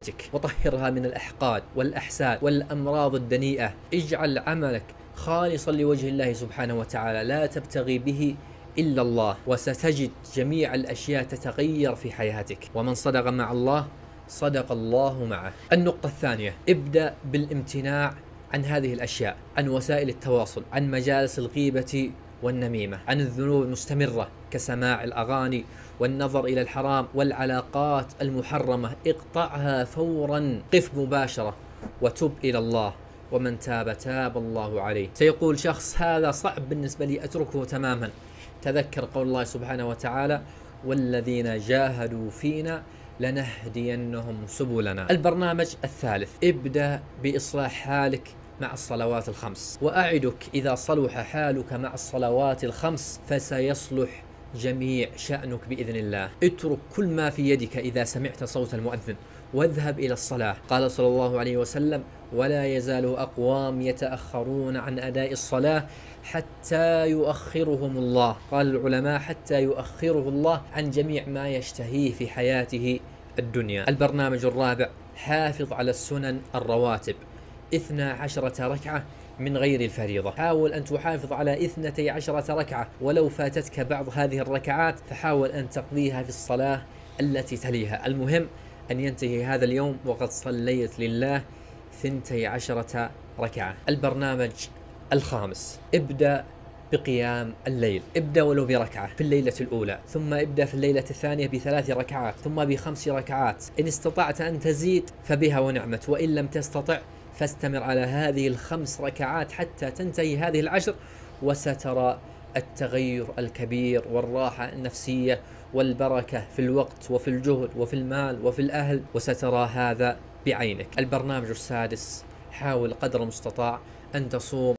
نفسيتك وطهرها من الأحقاد والأحساد والأمراض الدنيئة. اجعل عملك خالصا لوجه الله سبحانه وتعالى، لا تبتغي به إلا الله، وستجد جميع الأشياء تتغير في حياتك. ومن صدق مع الله صدق الله معه. النقطة الثانية، ابدأ بالامتناع عن هذه الأشياء، عن وسائل التواصل، عن مجالس الغيبة والنميمة، عن الذنوب المستمرة كسماع الأغاني والنظر إلى الحرام والعلاقات المحرمة. اقطعها فورا، قف مباشرة وتب إلى الله، ومن تاب تاب الله عليه. سيقول شخص هذا صعب بالنسبة لي أتركه تماما. تذكر قول الله سبحانه وتعالى والذين جاهدوا فينا لنهدينهم سبلنا. البرنامج الثالث، ابدأ بإصلاح حالك مع الصلوات الخمس، وأعدك إذا صلح حالك مع الصلوات الخمس فسيصلح جميع شأنك بإذن الله. اترك كل ما في يدك إذا سمعت صوت المؤذن واذهب إلى الصلاة. قال صلى الله عليه وسلم ولا يزال أقوام يتأخرون عن أداء الصلاة حتى يؤخرهم الله. قال العلماء حتى يؤخره الله عن جميع ما يشتهيه في حياته الدنيا. البرنامج الرابع، حافظ على السنن الرواتب، 12 ركعة من غير الفريضة. حاول أن تحافظ على 12 ركعة، ولو فاتتك بعض هذه الركعات فحاول أن تقضيها في الصلاة التي تليها. المهم أن ينتهي هذا اليوم وقد صليت لله 12 ركعة. البرنامج الخامس، ابدأ بقيام الليل. ابدأ ولو بركعة في الليلة الأولى، ثم ابدأ في الليلة الثانية ب3 ركعات، ثم ب5 ركعات. إن استطعت أن تزيد فبها ونعمت، وإن لم تستطع فاستمر على هذه ال5 ركعات حتى تنتهي هذه ال10، وسترى التغير الكبير والراحة النفسية والبركة في الوقت وفي الجهد وفي المال وفي الأهل، وسترى هذا بعينك. البرنامج السادس، حاول قدر المستطاع أن تصوم